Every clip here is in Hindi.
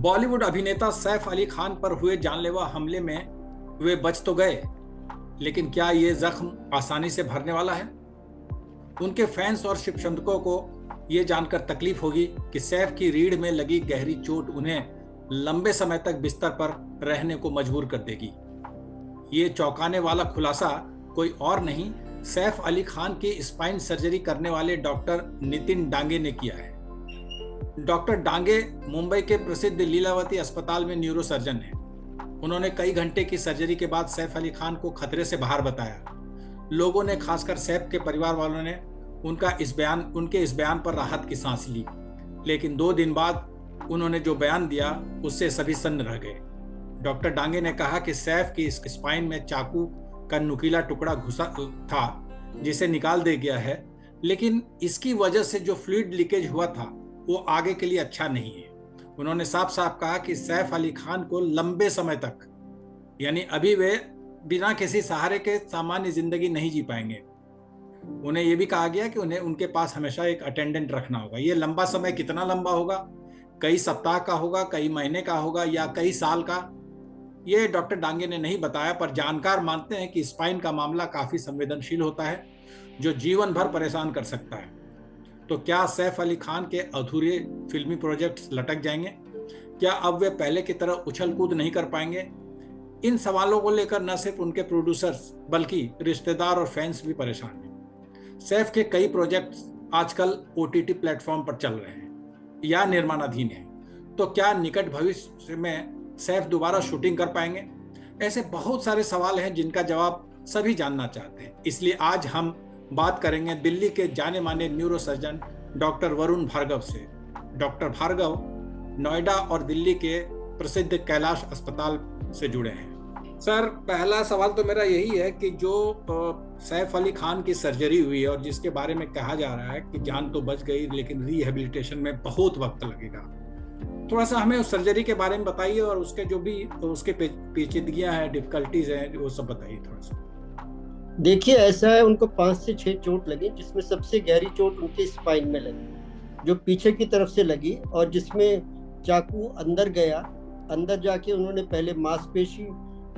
बॉलीवुड अभिनेता सैफ अली खान पर हुए जानलेवा हमले में वे बच तो गए, लेकिन क्या ये जख्म आसानी से भरने वाला है? उनके फैंस और शुभचिंतकों को ये जानकर तकलीफ होगी कि सैफ की रीढ़ में लगी गहरी चोट उन्हें लंबे समय तक बिस्तर पर रहने को मजबूर कर देगी। ये चौंकाने वाला खुलासा कोई और नहीं, सैफ अली खान की स्पाइन सर्जरी करने वाले डॉक्टर नितिन डांगे ने किया है। डॉक्टर डांगे मुंबई के प्रसिद्ध लीलावती अस्पताल में न्यूरो सर्जन हैं। उन्होंने कई घंटे की सर्जरी के बाद सैफ अली खान को खतरे से बाहर बताया। लोगों ने, खासकर सैफ के परिवार वालों ने उनके इस बयान पर राहत की सांस ली, लेकिन 2 दिन बाद उन्होंने जो बयान दिया उससे सभी सन्न रह गए। डॉक्टर डांगे ने कहा कि सैफ की स्पाइन में चाकू का नुकीला टुकड़ा घुसा था जिसे निकाल दिया गया है, लेकिन इसकी वजह से जो फ्लूइड लीकेज हुआ था वो आगे के लिए अच्छा नहीं है। उन्होंने साफ साफ कहा कि सैफ अली खान को लंबे समय तक, यानी अभी वे बिना किसी सहारे के सामान्य जिंदगी नहीं जी पाएंगे। उन्हें यह भी कहा गया कि उन्हें उनके पास हमेशा एक अटेंडेंट रखना होगा। ये लंबा समय कितना लंबा होगा, कई सप्ताह का होगा, कई महीने का होगा या कई साल का, ये डॉक्टर डांगे ने नहीं बताया, पर जानकार मानते हैं कि स्पाइन का मामला काफी संवेदनशील होता है जो जीवन भर परेशान कर सकता है। तो क्या सैफ अली खान के अधूरे फिल्मी प्रोजेक्ट्स लटक जाएंगे? क्या अब वे पहले की तरह उछल कूद नहीं कर पाएंगे? इन सवालों को लेकर न सिर्फ उनके प्रोड्यूसर्स बल्कि रिश्तेदार और फैंस भी परेशान हैं। सैफ के कई प्रोजेक्ट्स आजकल OTT प्लेटफॉर्म पर चल रहे हैं या निर्माणाधीन हैं। तो क्या निकट भविष्य में सैफ दोबारा शूटिंग कर पाएंगे? ऐसे बहुत सारे सवाल हैं जिनका जवाब सभी जानना चाहते हैं। इसलिए आज हम बात करेंगे दिल्ली के जाने माने neuro surgeon doctor Varun Bhargav से। डॉक्टर भार्गव नोएडा और दिल्ली के प्रसिद्ध कैलाश अस्पताल से जुड़े हैं। सर, पहला सवाल तो मेरा यही है कि जो सैफ अली खान की सर्जरी हुई है और जिसके बारे में कहा जा रहा है कि जान तो बच गई लेकिन रिहेबिलिटेशन में बहुत वक्त लगेगा, थोड़ा सा हमें उस सर्जरी के बारे में बताइए और उसके जो भी उसके पेचीदगियां हैं, डिफिकल्टीज हैं, वो सब बताइए थोड़ा सा। देखिए, ऐसा है, उनको 5 से 6 चोट लगी, जिसमें सबसे गहरी चोट उनके स्पाइन में लगी, जो पीछे की तरफ से लगी और जिसमें चाकू अंदर गया। अंदर जाके उन्होंने पहले मांसपेशी,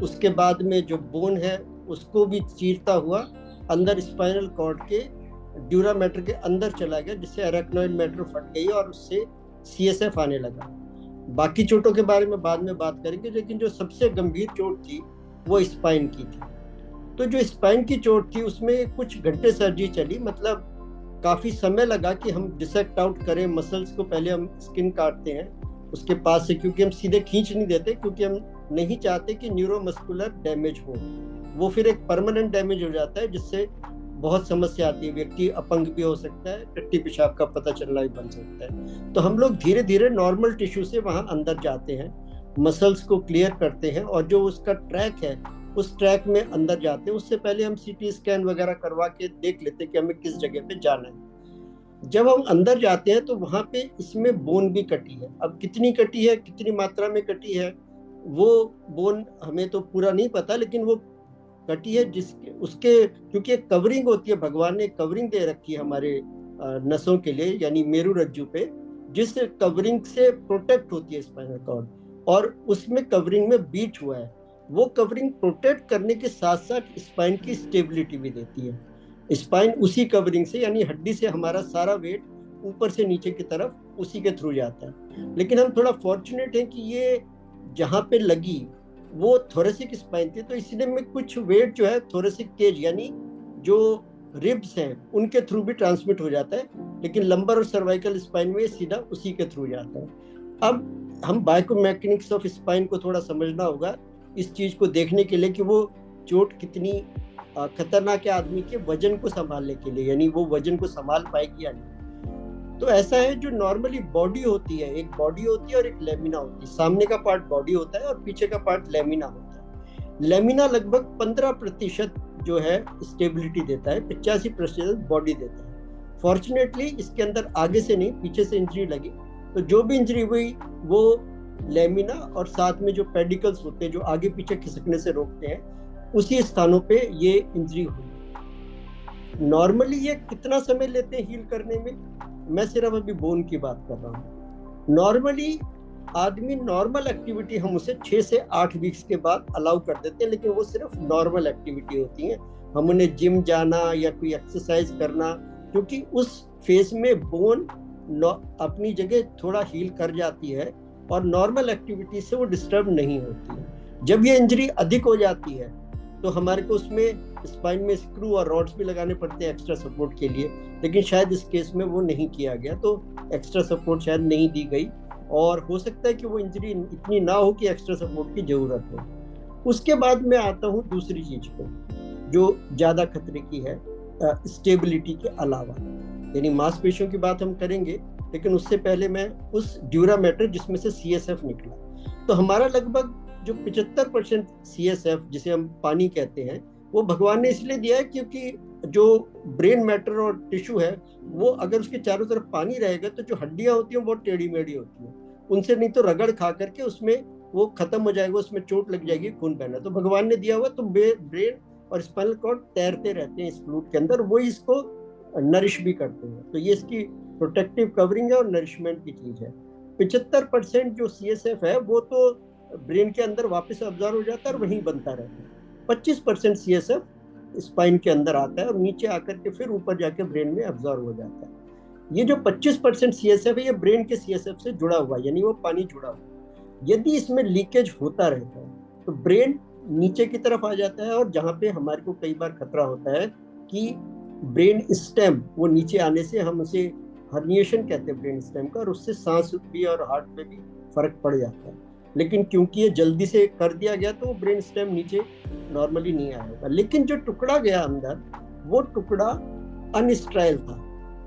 उसके बाद में जो बोन है उसको भी चीरता हुआ अंदर स्पाइनल कॉर्ड के ड्यूरामेटर के अंदर चला गया, जिससे अरेक्नॉइड मैटर फट गई और उससे CSF आने लगा। बाकी चोटों के बारे में बाद में बात करेंगे, लेकिन जो सबसे गंभीर चोट थी वो स्पाइन की थी। तो जो स्पाइन की चोट थी उसमें कुछ घंटे सर्जरी चली, मतलब काफ़ी समय लगा कि हम डिसेक्ट आउट करें मसल्स को। पहले हम स्किन काटते हैं उसके पास से, क्योंकि हम सीधे खींच नहीं देते, क्योंकि हम नहीं चाहते कि न्यूरोमस्कुलर डैमेज हो। वो फिर एक परमानेंट डैमेज हो जाता है, जिससे बहुत समस्या आती है। व्यक्ति अपंग भी हो सकता है, टट्टी पेशाब का पता चलना भी बन सकता है। तो हम लोग धीरे धीरे नॉर्मल टिश्यू से वहाँ अंदर जाते हैं, मसल्स को क्लियर करते हैं और जो उसका ट्रैक है उस ट्रैक में अंदर जाते हैं। उससे पहले हम CT स्कैन वगैरह करवा के देख लेते हैं कि हमें किस जगह पे जाना है। जब हम अंदर जाते हैं तो वहाँ पे इसमें बोन भी कटी है। अब कितनी कटी है, कितनी मात्रा में कटी है, वो बोन हमें तो पूरा नहीं पता, लेकिन वो कटी है जिसके उसके क्योंकि एक कवरिंग होती है, भगवान ने कवरिंग दे रखी है हमारे नसों के लिए, यानी मेरु रज्जु पे, जिस कवरिंग से प्रोटेक्ट होती है स्पाइनल कॉर्ड, और उसमें कवरिंग में बीट हुआ है। वो कवरिंग प्रोटेक्ट करने के साथ साथ स्पाइन की स्टेबिलिटी भी देती है। स्पाइन उसी कवरिंग से, यानी हड्डी से, हमारा सारा वेट ऊपर से नीचे की तरफ उसी के थ्रू जाता है। लेकिन हम थोड़ा फॉर्चुनेट हैं कि ये जहाँ पे लगी वो थोरेसिक स्पाइन थी, तो इसलिए में कुछ वेट जो है थोरेसिक केज, यानी जो रिब्स हैं उनके थ्रू भी ट्रांसमिट हो जाता है, लेकिन लंबर और सर्वाइकल स्पाइन में सीधा उसी के थ्रू जाता है। अब हम बायोमैकेनिक्स ऑफ स्पाइन को थोड़ा समझना होगा इस चीज को देखने के लिए कि वो चोट कितनी खतरनाक है आदमी के वजन को संभालने के लिए, यानी वो वजन को संभाल पाएगी या नहीं। तो ऐसा है, जो नॉर्मली बॉडी होती है, एक बॉडी होती है और एक लेमिना होती है। सामने का पार्ट बॉडी होता है और पीछे का पार्ट लेमिना होता है। लेमिना लगभग 15% जो है स्टेबिलिटी देता है, 85% बॉडी देता है। फॉर्चुनेटली इसके अंदर आगे से नहीं, पीछे से इंजरी लगी, तो जो भी इंजरी हुई वो लेमिना और साथ में जो पेडिकल्स होते हैं जो आगे पीछे खिसकने से रोकते हैं, उसी स्थानों पे ये इंजरी हुई। नॉर्मली ये कितना समय लेते हैं हील करने में, मैं सिर्फ अभी बोन की बात कर रहा हूँ। नॉर्मली आदमी नॉर्मल एक्टिविटी हम उसे 6 से 8 वीक्स के बाद अलाउ कर देते हैं, लेकिन वो सिर्फ नॉर्मल एक्टिविटी होती है। हम उन्हें जिम जाना या कोई एक्सरसाइज करना, क्योंकि उस फेज में बोन अपनी जगह थोड़ा हील कर जाती है और नॉर्मल एक्टिविटी से वो डिस्टर्ब नहीं होती है। जब ये इंजरी अधिक हो जाती है तो हमारे को उसमें स्पाइन में स्क्रू और रॉड्स भी लगाने पड़ते हैं एक्स्ट्रा सपोर्ट के लिए, लेकिन शायद इस केस में वो नहीं किया गया, तो एक्स्ट्रा सपोर्ट शायद नहीं दी गई और हो सकता है कि वो इंजरी इतनी ना हो कि एक्स्ट्रा सपोर्ट की जरूरत हो। उसके बाद मैं आता हूँ दूसरी चीज पे जो ज्यादा खतरे की है, स्टेबिलिटी के अलावा, यानी मांसपेशियों की बात हम करेंगे, लेकिन उससे पहले मैं उस ड्यूरामेटर जिसमें से CSF निकला, तो हमारा लगभग जो 75% CSF जिसे हम पानी कहते हैं, वो भगवान ने इसलिए दिया है क्योंकि जो ब्रेन मैटर और टिश्यू है वो अगर उसके चारों तरफ पानी रहेगा तो जो हड्डियां होती हैं वो टेढ़ी मेढ़ी होती हैं, उनसे नहीं तो रगड़ खा करके उसमें वो खत्म हो जाएगा, उसमें चोट लग जाएगी, खून बहना। तो भगवान ने दिया हुआ तो ब्रेन और स्पाइनल कॉर्ड तैरते रहते हैं इस फ्लूइड के अंदर, वो इसको नरिश भी करते हैं। तो ये इसकी प्रोटेक्टिव कवरिंग है और नरिशमेंट की चीज है। 75% जो CSF है वो तो ब्रेन के अंदर वापस ऑब्जर्व हो जाता है और वहीं बनता रहता है। 25% CSF स्पाइन के अंदर आता है और नीचे आकर के फिर ऊपर जाके ब्रेन में ऑब्जर्व हो जाता है। ये जो 25% CSF है ये ब्रेन के CSF से जुड़ा हुआ है, यानी वो पानी जुड़ा हुआ है। यदि इसमें लीकेज होता रहता है तो ब्रेन नीचे की तरफ आ जाता है और जहाँ पे हमारे को कई बार खतरा होता है कि ब्रेन स्टेम वो नीचे आने से हम उसे हर्निएशन कहते हैं ब्रेन स्टेम का, और उससे सांस भी और हार्ट पे भी फर्क पड़ जाता है। लेकिन क्योंकि ये जल्दी से कर दिया गया तो वो ब्रेन स्टेम नीचे नॉर्मली नहीं आया होगा। लेकिन जो टुकड़ा गया अंदर वो टुकड़ा अनस्ट्राइल था,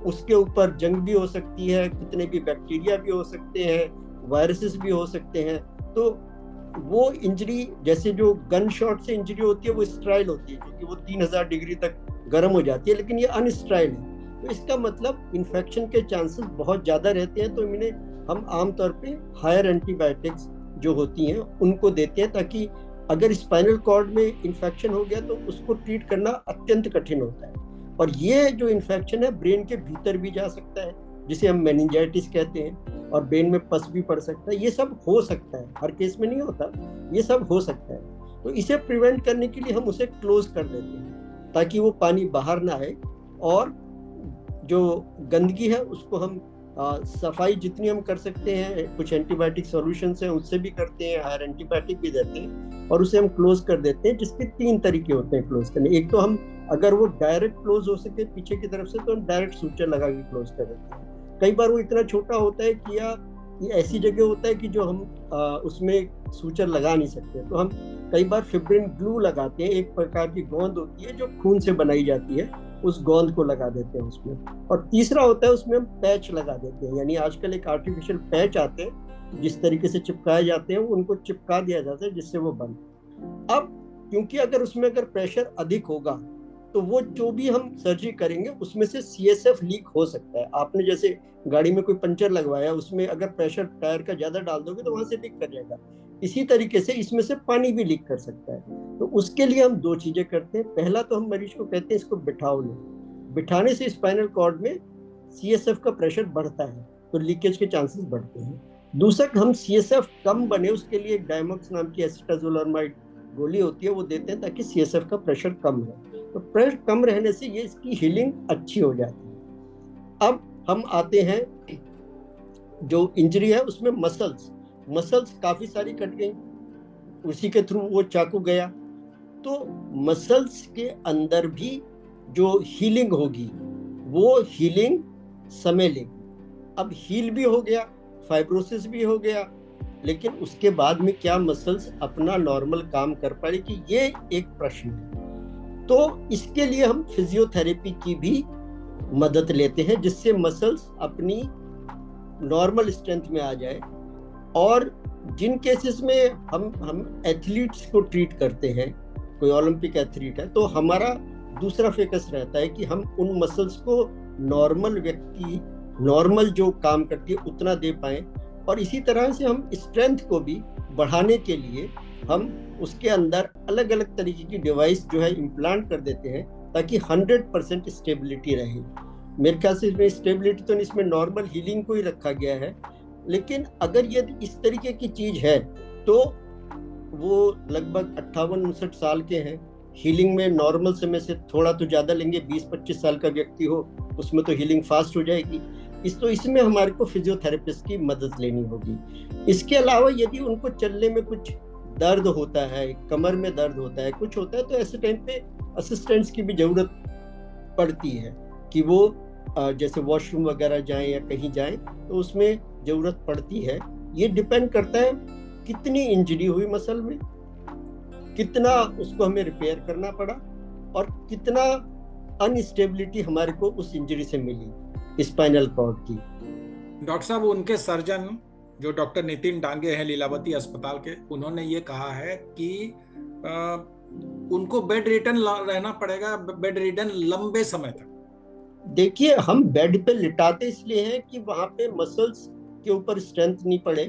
उसके ऊपर जंग भी हो सकती है, कितने भी बैक्टीरिया भी हो सकते हैं, वायरसेस भी हो सकते हैं। तो वो इंजरी जैसे जो गन शॉट से इंजरी होती है वो स्ट्राइल होती है क्योंकि वो 3000 डिग्री तक गर्म हो जाती है, लेकिन ये अनस्ट्राइल है, तो इसका मतलब इन्फेक्शन के चांसेस बहुत ज़्यादा रहते हैं। तो इन्हें हम आमतौर पे हायर एंटीबायोटिक्स जो होती हैं उनको देते हैं, ताकि अगर स्पाइनल कॉर्ड में इन्फेक्शन हो गया तो उसको ट्रीट करना अत्यंत कठिन होता है। और ये जो इन्फेक्शन है ब्रेन के भीतर भी जा सकता है, जिसे हम मेनिंजाइटिस कहते हैं, और ब्रेन में पस भी पड़ सकता है। ये सब हो सकता है, हर केस में नहीं होता, ये सब हो सकता है। तो इसे प्रिवेंट करने के लिए हम उसे क्लोज कर देते हैं ताकि वो पानी बाहर ना आए, और जो गंदगी है उसको हम सफाई जितनी हम कर सकते हैं, कुछ एंटीबायोटिक सॉल्यूशंस हैं उससे भी करते हैं, हायर एंटीबायोटिक भी देते हैं, और उसे हम क्लोज कर देते हैं। जिसके 3 तरीके होते हैं क्लोज करने। एक तो हम अगर वो डायरेक्ट क्लोज हो सके पीछे की तरफ से तो हम डायरेक्ट सूचर लगा के क्लोज कर देते हैं। कई बार वो इतना छोटा होता है कि या ये ऐसी जगह होता है कि जो हम उसमें सूचर लगा नहीं सकते, तो हम कई बार फिब्रिन ग्लू लगाते हैं, एक प्रकार की गोंद होती है जो खून से बनाई जाती है, उस गोंद को लगा देते हैं उसमें। और तीसरा होता है उसमें हम पैच लगा देते हैं, यानी आजकल एक आर्टिफिशियल पैच आते हैं जिस तरीके से चिपकाए जाते हैं, उनको चिपका दिया जाता है जिससे वो बंद। अब क्योंकि अगर उसमें अगर प्रेशर अधिक होगा तो वो जो भी हम सर्जरी करेंगे उसमें से CSF लीक हो सकता है। आपने जैसे गाड़ी में कोई पंचर लगवाया, उसमें अगर प्रेशर टायर का ज्यादा डाल दोगे तो वहां से लीक कर जाएगा। इसी तरीके से इसमें से पानी भी लीक कर सकता है। तो उसके लिए हम 2 चीजें करते हैं। पहला तो हम मरीज को कहते हैं इसको बिठाओ लो, बिठाने से स्पाइनल कॉर्ड में CSF का प्रेशर बढ़ता है तो लीकेज के चांसेस बढ़ते हैं। दूसरा, हम CSF कम बने उसके लिए एक डायमोक्स नाम की एसिटाजोलमाइड गोली होती है, वो देते हैं ताकि CSF का प्रेशर कम रहे। तो प्रेशर कम रहने से ये इसकी हीलिंग अच्छी हो जाती है। अब हम आते हैं जो इंजरी है उसमें मसल्स काफी सारी कट गई, उसी के थ्रू वो चाकू गया, तो मसल्स के अंदर भी जो हीलिंग होगी वो हीलिंग समय लेगी। अब हील भी हो गया, फाइब्रोसिस भी हो गया, लेकिन उसके बाद में क्या मसल्स अपना नॉर्मल काम कर पाएगी, ये एक प्रश्न है। तो इसके लिए हम फिजियोथेरेपी की भी मदद लेते हैं जिससे मसल्स अपनी नॉर्मल स्ट्रेंथ में आ जाए। और जिन केसेस में हम एथलीट्स को ट्रीट करते हैं, कोई ओलंपिक एथलीट है, तो हमारा दूसरा फोकस रहता है कि हम उन मसल्स को नॉर्मल व्यक्ति नॉर्मल जो काम करती है उतना दे पाएं। और इसी तरह से हम स्ट्रेंथ को भी बढ़ाने के लिए हम उसके अंदर अलग अलग तरीके की डिवाइस जो है इम्प्लांट कर देते हैं ताकि 100% स्टेबिलिटी रहे। मेरे ख्याल से इसमें स्टेबिलिटी तो इसमें नॉर्मल हीलिंग को ही रखा गया है, लेकिन अगर ये इस तरीके की चीज है तो वो लगभग 58-59 साल के हैं, हीलिंग में नॉर्मल समय से थोड़ा तो ज्यादा लेंगे, 20-25 साल का व्यक्ति हो उसमें तो हीलिंग फास्ट हो जाएगी। इसमें हमारे को फिजियोथेरेपिस्ट की मदद लेनी होगी। इसके अलावा यदि उनको चलने में कुछ दर्द होता है, कमर में दर्द होता है, कुछ होता है, तो ऐसे टाइम पे असिस्टेंट्स की भी जरूरत पड़ती है कि वो जैसे वॉशरूम वगैरह जाएं या कहीं जाएं तो उसमें जरूरत पड़ती है। ये डिपेंड करता है कितनी इंजरी हुई मसल में, कितना उसको हमें रिपेयर करना पड़ा और कितना अनस्टेबिलिटी हमारे को उस इंजरी से मिली स्पाइनल कॉर्ड की। डॉक्टर साहब, उनके सर्जन जो डॉक्टर नितिन डांगे हैं लीलावती अस्पताल के, उन्होंने ये कहा है कि उनको बेड रिडन रहना पड़ेगा, बेड रिडन लंबे समय तक। देखिए, हम बेड पे लिटाते इसलिए हैं कि वहां पे मसल्स के ऊपर स्ट्रेंथ नहीं पड़े,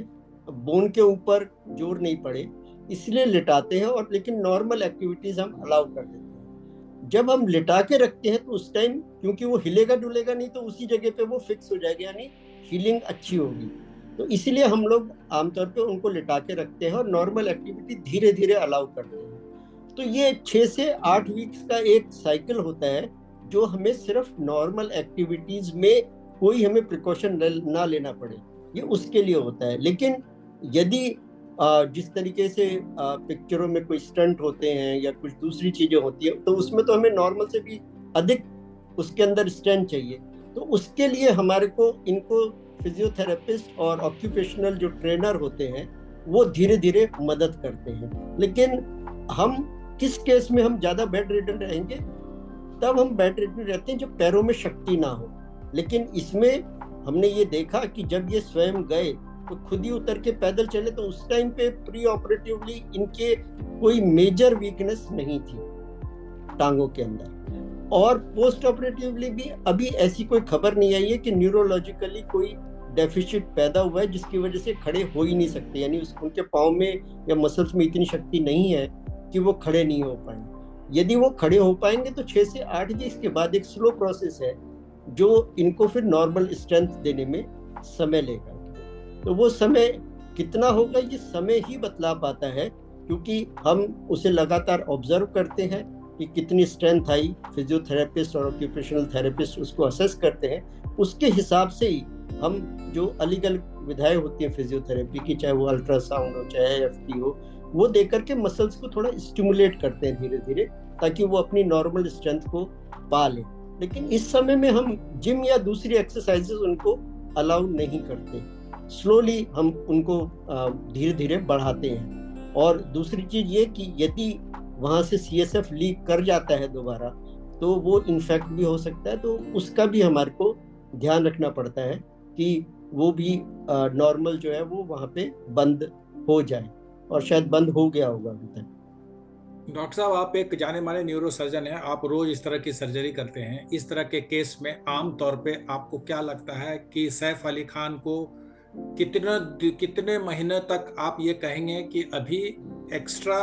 बोन के ऊपर जोर नहीं पड़े, इसलिए लिटाते हैं। और लेकिन नॉर्मल एक्टिविटीज हम अलाउ कर देते हैं। जब हम लिटा के रखते हैं तो उस टाइम क्योंकि वो हिलेगा डुलेगा नहीं, तो उसी जगह पे वो फिक्स हो जाएगा, यानी हीलिंग अच्छी होगी। तो इसीलिए हम लोग आमतौर पे उनको लिटा के रखते हैं और नॉर्मल एक्टिविटी धीरे धीरे अलाउ करते हैं। तो ये 6 से 8 वीक्स का एक साइकिल होता है जो हमें सिर्फ नॉर्मल एक्टिविटीज में कोई हमें प्रिकॉशन ना लेना पड़े, ये उसके लिए होता है। लेकिन यदि जिस तरीके से पिक्चरों में कोई स्टंट होते हैं या कुछ दूसरी चीजें होती है, तो उसमें तो हमें नॉर्मल से भी अधिक उसके अंदर स्ट्रेंथ चाहिए। तो उसके लिए हमारे को इनको फिजियोथेरेपिस्ट और ऑक्यूपेशनल जो ट्रेनर होते हैं वो धीरे धीरे मदद करते हैं। लेकिन हम किस केस में हम ज्यादा बेड रिडन रहेंगे, तब हम बेड रिडन रहते हैं जब पैरों में शक्ति ना हो। लेकिन इसमें हमने ये देखा कि जब ये स्वयं गए तो खुद ही उतर के पैदल चले, तो उस टाइम पे प्री ऑपरेटिवली इनके कोई मेजर वीकनेस नहीं थी टांगों के अंदर। और पोस्ट ऑपरेटिवली भी अभी ऐसी कोई खबर नहीं आई है कि न्यूरोलॉजिकली कोई डेफिशिट पैदा हुआ है जिसकी वजह से खड़े हो ही नहीं सकते, यानी उनके पाँव में या मसल्स में इतनी शक्ति नहीं है कि वो खड़े नहीं हो पाएंगे। यदि वो खड़े हो पाएंगे तो 6 से 8 वीक्स के बाद एक स्लो प्रोसेस है जो इनको फिर नॉर्मल स्ट्रेंथ देने में समय लेगा। तो वो समय कितना होगा ये समय ही बतला पाता है, क्योंकि हम उसे लगातार ऑब्जर्व करते हैं कि कितनी स्ट्रेंथ आई। फिजियोथेरेपिस्ट और ऑक्यूपेशनल थेरेपिस्ट उसको असेस करते हैं, उसके हिसाब से ही हम जो अलग अलग विधाएं होती हैं फिजियोथेरेपी की, चाहे वो अल्ट्रासाउंड हो चाहे एफटी हो, वो देकर के मसल्स को थोड़ा स्टिमुलेट करते हैं धीरे धीरे, ताकि वो अपनी नॉर्मल स्ट्रेंथ को पा लें। लेकिन इस समय में हम जिम या दूसरी एक्सरसाइजेस उनको अलाउ नहीं करते, स्लोली हम उनको धीरे धीरे बढ़ाते हैं। और दूसरी चीज ये कि यदि वहां से CSF लीक कर जाता है दोबारा तो वो इन्फेक्ट भी हो सकता है, तो उसका भी हमारे को ध्यान रखना पड़ता है कि वो भी नॉर्मल जो है वो वहाँ पे बंद हो जाए, और शायद बंद हो गया होगा अभी तक। डॉक्टर साहब, आप एक जाने माने न्यूरो सर्जन हैं, आप रोज इस तरह की सर्जरी करते हैं। इस तरह के केस में आम तौर पे आपको क्या लगता है कि सैफ अली खान को कितने महीने तक आप ये कहेंगे कि अभी एक्स्ट्रा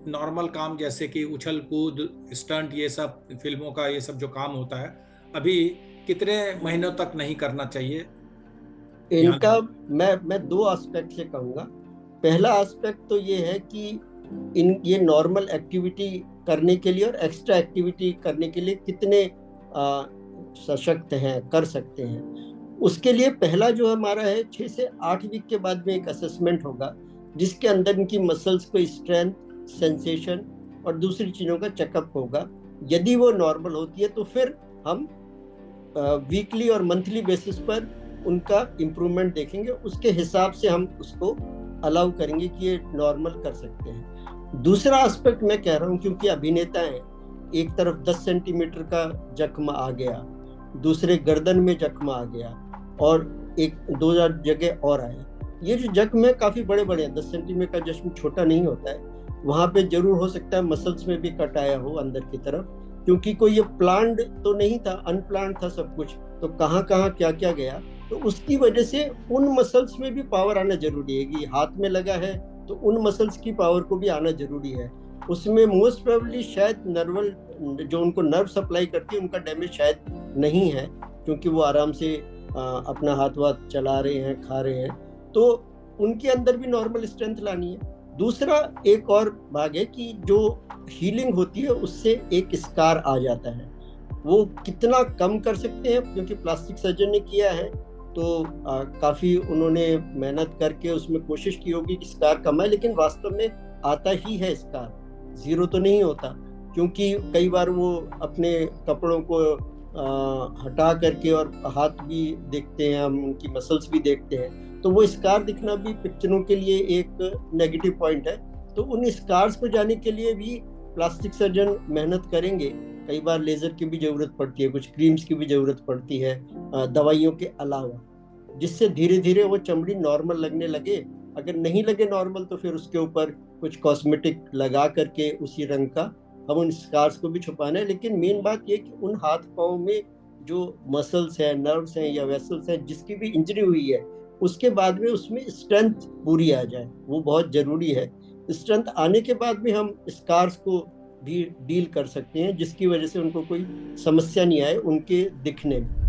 नॉर्मल काम जैसे कि उछल कूद, स्टंट, ये सब फिल्मों का ये सब जो काम होता है, अभी कितने महीनों तक नहीं करना चाहिए? इनका मैं 2 एस्पेक्ट से कहूँगा। पहला एस्पेक्ट तो ये है कि ये नॉर्मल एक्टिविटी करने के लिए और एक्स्ट्रा एक्टिविटी करने के लिए कितने सशक्त हैं, कर सकते हैं। उसके लिए पहला जो हमारा है 6 से 8 वीक के बाद में एक असेसमेंट होगा जिसके अंदर इनकी मसल्स को स्ट्रेंथ, सेंसेशन और दूसरी चीज़ों का चेकअप होगा। यदि वो नॉर्मल होती है तो फिर हम वीकली और मंथली बेसिस पर उनका इम्प्रूवमेंट देखेंगे, उसके हिसाब से हम उसको अलाउ करेंगे कि ये नॉर्मल कर सकते हैं। दूसरा एस्पेक्ट मैं कह रहा हूँ, क्योंकि अभिनेता हैं, एक तरफ 10 सेंटीमीटर का जख्म आ गया, दूसरे गर्दन में जख्म आ गया और 1-2 जगह और आया। ये जो जख्म है काफ़ी बड़े बड़े हैं, 10 सेंटीमीटर का जख्म छोटा नहीं होता है। वहाँ पे जरूर हो सकता है मसल्स में भी कट आया हो अंदर की तरफ, क्योंकि कोई ये प्लान्ड तो नहीं था, अनप्लान्ड था सब कुछ, तो कहाँ कहाँ क्या क्या गया, तो उसकी वजह से उन मसल्स में भी पावर आना जरूरी है। कि हाथ में लगा है तो उन मसल्स की पावर को भी आना जरूरी है। उसमें मोस्ट प्रोबेबली शायद नर्वल जो उनको नर्व सप्लाई करती है उनका डैमेज शायद नहीं है, क्योंकि वो आराम से अपना हाथ वाथ चला रहे हैं, खा रहे हैं, तो उनके अंदर भी नॉर्मल स्ट्रेंथ लानी है। दूसरा एक और भाग है कि जो हीलिंग होती है उससे एक स्कार आ जाता है, वो कितना कम कर सकते हैं, क्योंकि प्लास्टिक सर्जन ने किया है तो काफ़ी उन्होंने मेहनत करके उसमें कोशिश की होगी कि स्कार कम आए, लेकिन वास्तव में आता ही है स्कार, ज़ीरो तो नहीं होता, क्योंकि कई बार वो अपने कपड़ों को हटा करके और हाथ भी देखते हैं हम, उनकी मसल्स भी देखते हैं, तो वो स्कार दिखना भी पिक्चरों के लिए एक नेगेटिव पॉइंट है। तो उन स्कार्स को जाने के लिए भी प्लास्टिक सर्जन मेहनत करेंगे, कई बार लेज़र की भी ज़रूरत पड़ती है, कुछ क्रीम्स की भी ज़रूरत पड़ती है दवाइयों के अलावा, जिससे धीरे धीरे वो चमड़ी नॉर्मल लगने लगे। अगर नहीं लगे नॉर्मल तो फिर उसके ऊपर कुछ कॉस्मेटिक लगा करके उसी रंग का हम उन स्कार्स को भी छुपाना है। लेकिन मेन बात ये कि उन हाथ पाँव में जो मसल्स हैं, नर्व्स हैं या वेसल्स हैं, जिसकी भी इंजरी हुई है, उसके बाद में उसमें स्ट्रेंथ पूरी आ जाए, वो बहुत ज़रूरी है। स्ट्रेंथ आने के बाद भी हम स्कार्स को भी डील कर सकते हैं, जिसकी वजह से उनको कोई समस्या नहीं आए उनके दिखने में।